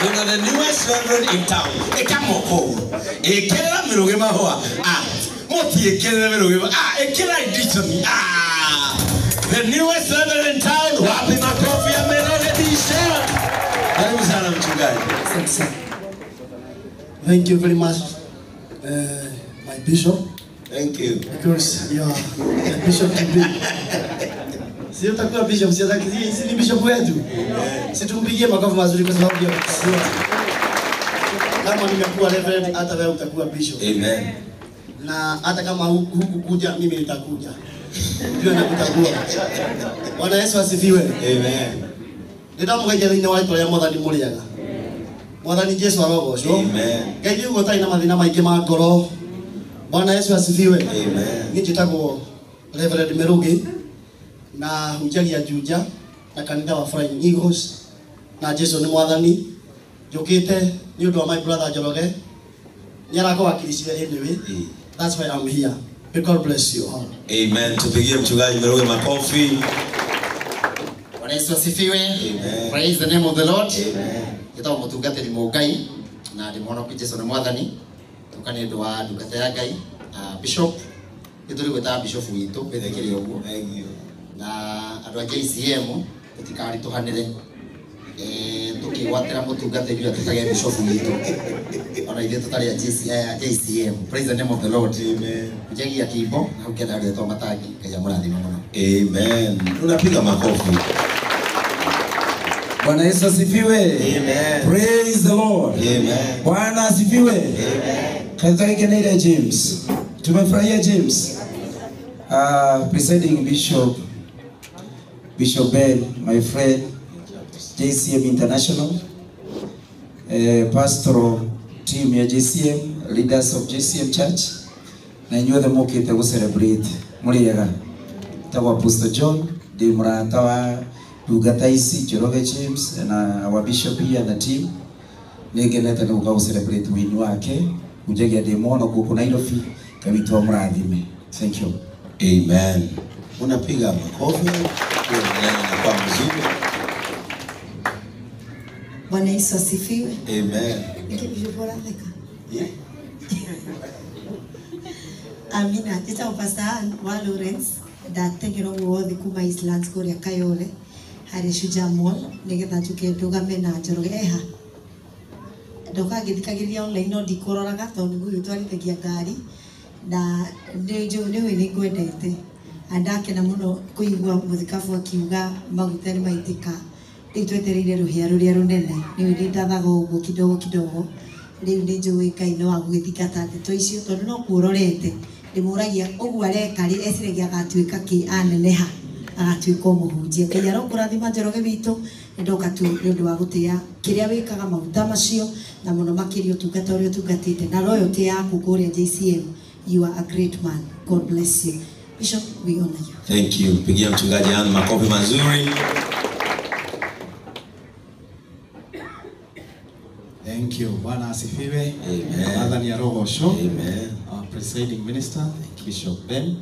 You know the newest reverend in town. Ekamoko. Ekela miroge mahua. Moti ekela miroge. Ekela iditoni. The newest reverend in town. Wapi makofi ya miroge disha. Karibu sana mchungaji. Thank you very much, my bishop. Thank you. Because you are the bishop today. Sio takuwa bishop, sio ni bishop wetu. Situmpigie makofi mazuri kwa sababu ya kusiwa. Kama nimekuwa reverend, hata wewe utakuwa bishop. Amen. Na hata kama huku kuja, mimi nitakuja. Pia nakutagua. Bwana Yesu asifiwe. Amen. Ndamugaiya thini wa itwa ya Mwathani muriaga. Mwathani Jesu arogocwo. Amen. Ngai ugo tai na mathina maingi ma ngoro. Bwana Yesu asifiwe. Amen. Nijitagwo Reverend Njoroge na Ahunjia Juja na Kanitha wa Flying Eagles na Jesu ni Mwathani. Njokite ni undu wa my brother Njoroge. Nyarako wakilishia anyway. That's why I'm here. May God bless you all. Amen. Tupigie mchungaji Njoroge makofi. Bwana Yesu asifiwe. Amen. Praise the name of the Lord. Amen. Gitao mutungatiri mugai na ndimono Jesu ni Mwathani. Tukane ndo wa ndungata ya Ngai. Bishop ituri gweta bishop witu bethekire uguo. Thank you. Na andu a JCM tutikari tuhanire tukiwatira mutungatiri ya tutage bishop witu. Ona ithe tutari a JCM. Praise the name of the Lord. Amen. Njegi ya kibo na ukenda ri to matagi kaya murathima muno. Amen. Tunapiga makofi. Bwana Yesu asifiwe. Amen. Praise the Lord. Amen. Bwana asifiwe. Amen. Kanitha ikenile James. Tumefurahia James. Presiding Bishop Ben, my friend, JCM International, pastoral team ya JCM, leaders of JCM Church, na inyuothe mukite go celebrate muriega. Tawa Apostle John, de murata wa ndungata ici Njoroge James na our bishop here and the team. Nigenete ni go celebrate wini wake. Ujege demono kuko Nairobi kabitwa murathime. Thank you. Amen. Unapiga makofi. Kwa mzuri. Bwana Yesu asifiwe. Amen. Nikibishopora theka. Yeah. Amina. Kita upasa wa Lawrence da tegero wothe kuma Islands Korea Kayole. Hari Shujaa Mall nigetha tuke ndugame na Njoroge eha. Ndoka ngithikagiria online no ndikororaga tondu nguyu twarithagia ngari na ni ngwendete andakena muno kuigua muthikabu akiuga maguta ni maitika riu twetereire ruhia ruria runene ni ndathaga uguo kidogo riu ni njui Ngai no agwithikata ndeto icio tondu no kuororete ndimuragia uguo areka ri esiragia agatuika ki aneneha agatuika muhunjia Ngai arokurathima Njoroge witu ndoka tu ndu wa gutia kiria wikaga maguta macio na muno makirio tungata uria tungatite na royalty yaku kuria JCM. You are a great man. God bless you. Bishop, we honor you. Thank you. Pigia mchungaji Ann makofi mazuri. Thank you. Bwana asifiwe. Amen. Mwathani arogocwo. Amen. Our presiding minister, Bishop Ben.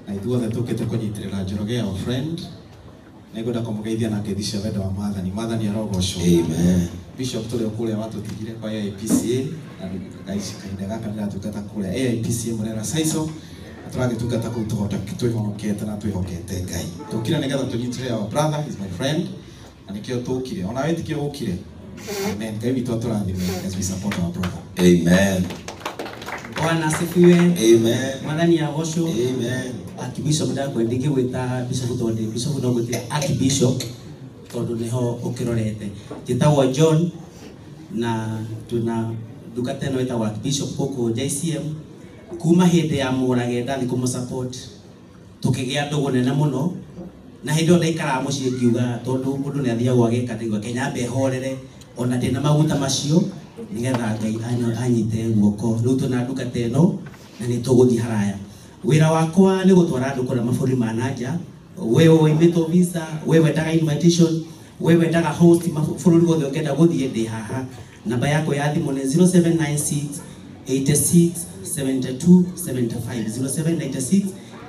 Na ithuothe tukite kunyitirira Njoroge, our friend. Nĩngwenda kũmũgeithia na ngeithi wendo wa Mwathani. Mwathani arogocwo. Amen. Bishop tũrĩ kũrĩa watutigire kwa AIPCA na ngaici kahinda gaka nĩratungata kũrĩa AIPCA Murera Saiso na tũragĩtungata kũu twĩhonokete na twĩhokete Ngai. Tũkire nĩgetha tũnyitĩrĩre our brother, is my friend, na nĩkĩo tũkire. Ona wĩtĩkio ũkire. Amen. Ngai witũ atũrathime as we support our brother. Amen. Bwana asifiwe. Amen. Mwathani agocwo. Amen. Archbishop ndakwendeke gwita bishop tondu bishop no gwita archbishop tondu niho ukirorete njitagwo John na tuna ndungata ino itagwo archbishop koko JCM kuma hindi ya Murage ndathi kumu support tukigia ndugu nene muno na hindi o ndaikara mucii ngiuga tondu mundu ni athiagwo agikatigwa Kenya behorere ona ndina maguta macio nigetha Ngai anyite guoko riu tuna ndungata ino na ni tuguthi haraya. Wira wakwa ni gutwara andu kura maburi ma nanja wewe uimito visa wewe ndaga invitation wewe ndaga host maburi gothe ungenda guthie ndi haha namba yako ya thimu ni 0796 86 72 75 0796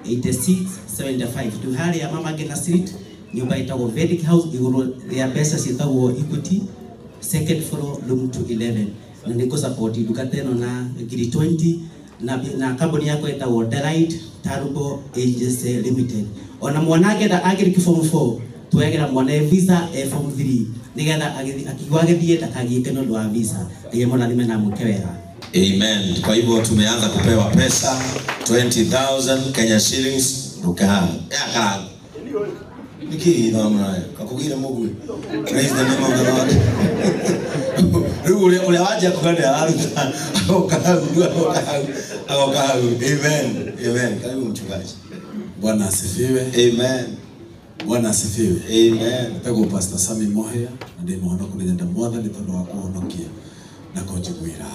86 75 tu haria Mama Ngina Street nyumba itagwo Vedic House iguru ya pesa citagwo Equity second floor room 211 na niko support duka teno na ngiri 20 na company yako itawo Delight Turbo Agency Limited. Ona mwanake da agiri ki form 4 tuegera mwana visa form 3 nigetha akigwa githie ndakagiike no wa visa ndige mwana nime na mukewera. Amen. Kwa hivyo tumeanza kupewa pesa 20,000 Kenya shillings duka ya kara niki ndamna kakugire mugu. Praise the name of the Lord. Ule waje kuganda aruta agokahu. Amen. Amen. Karibu mchungaji. Bwana asifiwe. Amen. Bwana asifiwe. Amen. Nataka Pastor Sami Mohea ndi mwana kunenda mwatha ni tondu wa kuhonokia na konjigwira.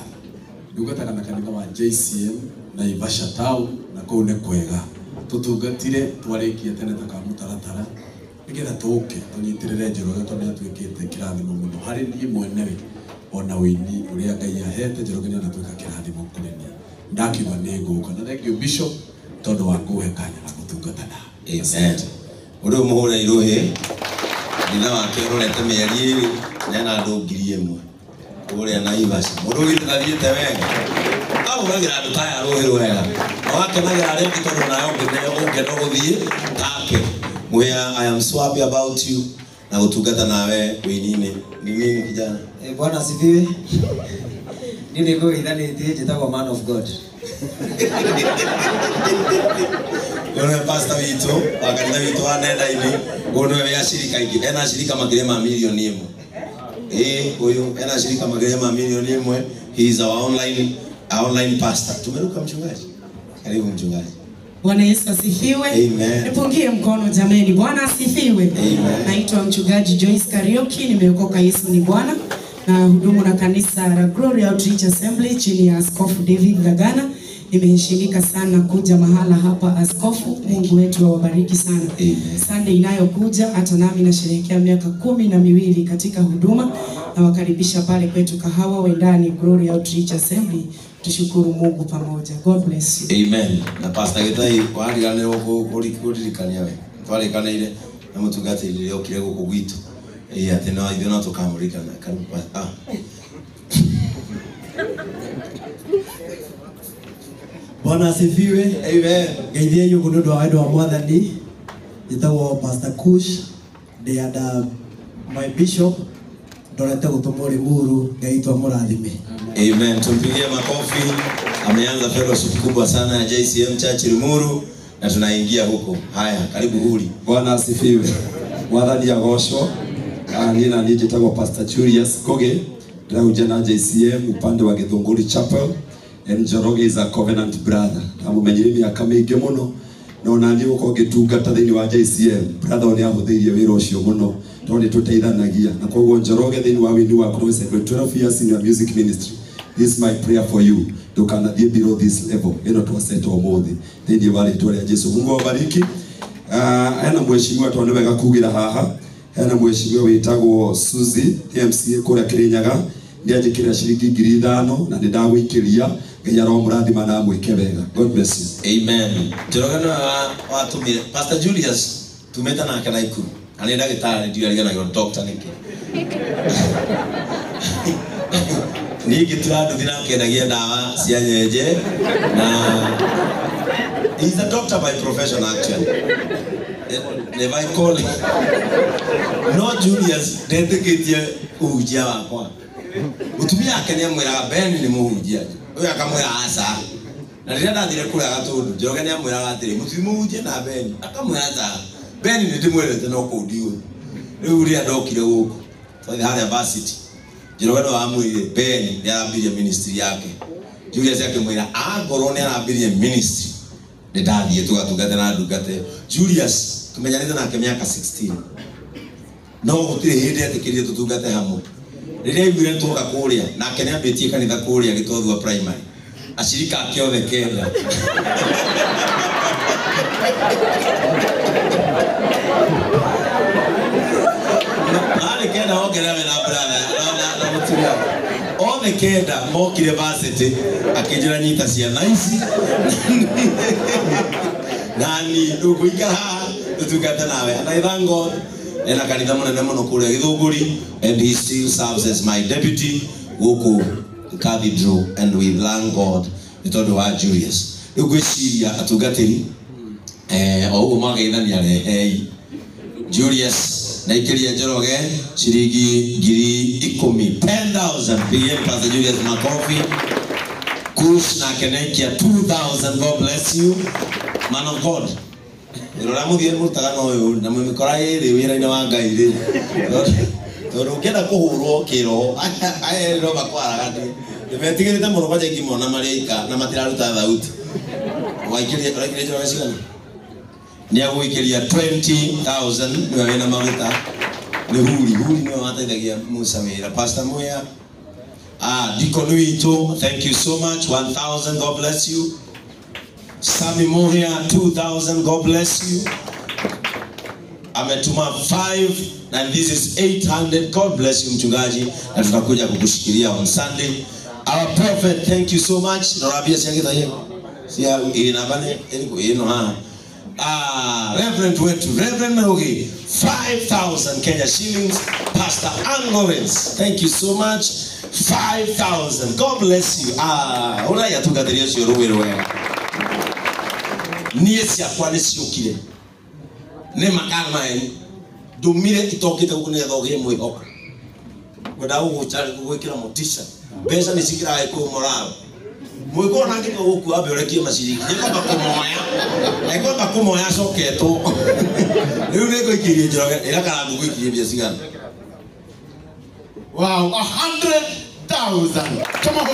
Ndugata kana kanitha wa JCM na Ivasha Town na kuu ne kwega. Tutungatire twarikia tene takamutaratara. Nigetha tuke tunyitirire Njoroge tondu atwikite kirathimo muno hari ni mwenewe ona wini uria Ngai ahete Njoroge ni anatwika kirathimo kunene. Ndakiwa nego kana thank you Bishop tondu wa kuhe kanya na gutungatana. Amen. Udo muhura irohe ndina wake urorete mieri nena andu ngiri imwe uria na Ivasha mundu githathiete wega abo bagira andu taya rohe wega wake nagira rendi tondu nayo ngeno guthie take muya. I am so happy about you na gutungata nawe winine ni nini kijana. Bwana asifiwe. Nini go ithanĩtie njĩtagwo man of God. Yone pastor wito wakanitha wito anenda ini gono ya shirika ingi ena shirika makire ma milioni imwe huyo ena shirika makire ma milioni imwe. He is our online pastor. Tumeruka mchungaji. Karibu mchungaji. Bwana Yesu asifiwe. Amen. Nipungie mkono jameni. Bwana asifiwe. Amen. Naitwa mchungaji Joyce Karioki, nimeokoka Yesu ni Bwana na hudumu na kanisa la Glory Outreach Assembly chini ya Askofu David Lagana. Nimeheshimika sana kuja mahala hapa askofu. Mungu wetu awabariki sana. Sunday inayokuja hata nami nasherehekea miaka 12 katika huduma na wakaribisha pale kwetu Kahawa Wendani Glory Outreach Assembly. Tushukuru Mungu pamoja. God bless you. Amen. Na pastor Gitai wariganira kuririkania we. Twarikanire na mutungati ile okire guku gwitu. Ati no ithu no tukamurikana karibu pastor. Bwana asifiwe. Amen. Ngeithie yugo ndu wa wendo wa mwathani. Njitagwo Pastor Kush ndi and my bishop ndorete gutumwo Limuru ngaitwa murathime. Amen. Tumpigie makofi. Ameanza fellowship kubwa sana ya JCM Church Limuru na tunaingia huko. Haya, karibu huli. Bwana asifiwe. Mwathani agocwo. Nina njitagwo Pastor Julius Koge ndauja na JCM upande wa Githunguri Chapel. Njoroge is a covenant brother. Amumenyire miaka mingi muno no nani uko gitungata thiini wa JCM. Brother oni ahuthirie wira ucio muno tondu tuteithanagia na koguo Njoroge thiini wa wini wa Cross 12 years in your music ministry. This is my prayer for you. Ndukanathie below this level. Ino twasetwo umuthi thiini wa ritwa ria Jesu. Mungu awabariki. Ana mweshimiwa tondu wega kugira haha. Ana mweshimiwa witagwo Suzy MCA kuria Kirinyaga. Ndiajikira shiringi 5,000 na ndagwikiria Ngai murathima na mwike wega. God bless you. Amen. Njoroge wa tumire Pastor Julius tumeta na kana ikuru. Ani ndagitari ndio aligana na doctor niki. Niki tuandu thina kenagia dawa cia nyenje na he's a doctor by profession actually. Never I call him. No Julius dedicated ujia wakwa. Mutumia akenia mwira Ben ni muhunjia. Oya akamwira asa. Na rĩrĩa ndathire kũrĩa Gatundu, Njoroge nĩ amwĩraga atĩrĩ mũtimũhunjie na Ben. Akamwĩra ata Ben nĩ ndĩmwĩrĩte no kũu ndiũĩ. Rĩu rĩrĩa ndokire gũkũ twathi harĩa varsity, Njoroge no amwĩrire Ben nĩ arambirie ministry yake. Julius akĩmwĩra angorwo nĩ arambirie ministry nĩ ndathiĩ tũgatungate na ndungate. Julius tumenyanĩte nake mĩaka 16. No gũtirĩ hĩndĩ etĩkĩrire tũtungate hamwe. Rĩrĩa aiguire tũka kũrĩa nake nĩ ambĩtie kanitha kũrĩa Gĩtothua primary. Ashirika akiothe Kenya. Nani Kenya ongerera na brother na muturia. Othe Kenya mokire varsity akijira nyita ciana ici. Nani ũgũikara tũtungate nawe. And I thank God ena kanitha munene muno kuria Githunguri, and he still serves as my deputy guku cathedral, and we thank God itondo wa Julius ugwiciria atungatiri oguo magaithania rehei Julius na ikiria Njoroge shiringi 10,000 pigeni Pastor Julius makofi. Kush na Kenekia 2,000. God bless you, man of God. Irora muthie murutaga no uyu na mwimikora iri wira-ini wa Ngai ri tondu ngenda kuhurwo kiro aye ro bakwaraga ndi metigirite muno kwa jengi mona marika na matiraruta thauti waikiria Njoroge cigana ni agwikiria 20,000 niwe wina maguta ni huri niwe mateithagia Musa wira. Pastor Moya Deacon Wito, thank you so much. 1,000. God bless you. Sami Mohia 2,000. God bless you. Ametuma 5 and this is 800. God bless you mchungaji, na tutakuja kukushikilia on Sunday. Our prophet, thank you so much. Norabia siangita yego. Sia inabane eno ha. Reverend wetu, Reverend Njoroge, 5,000 Kenya shillings. Pastor Ann Lawrence, thank you so much. 5,000. God bless you. Ora ya tugatheria cio rugwiro wega. Nie cia kwa ni ciukire. Ne makarma eni. Dumire itokite guku ne thogie mwihoko. Ngoda uguchari gugwikira motisha. Pesa ni cikira iko moral. Mwiko na ngiko guku abe orekie maciringi. Niko bakumoya. Niko bakumoya coketo. Riu ne goikirie Njoroge ira kana guikirie bia cigana. Wow, 100,000. Come on,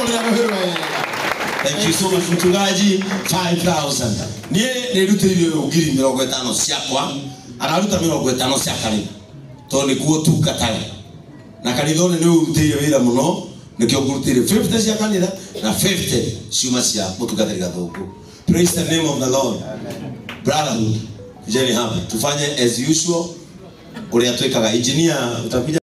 thank you so much mchungaji. 5,000. Nie nirutirie ugiri 50 ciakwa, araruta 50 cia kanitha. To ni kuo tu katare. Na kanitha ni urutirie wira muno, nikio ngurutirie 50 cia kanitha na 50 ciuma cia mutungatiri gathuku. Praise the name of the Lord. Brotherhood. Jeni hapa. Tufanye as usual. Uria twekaga engineer utakuja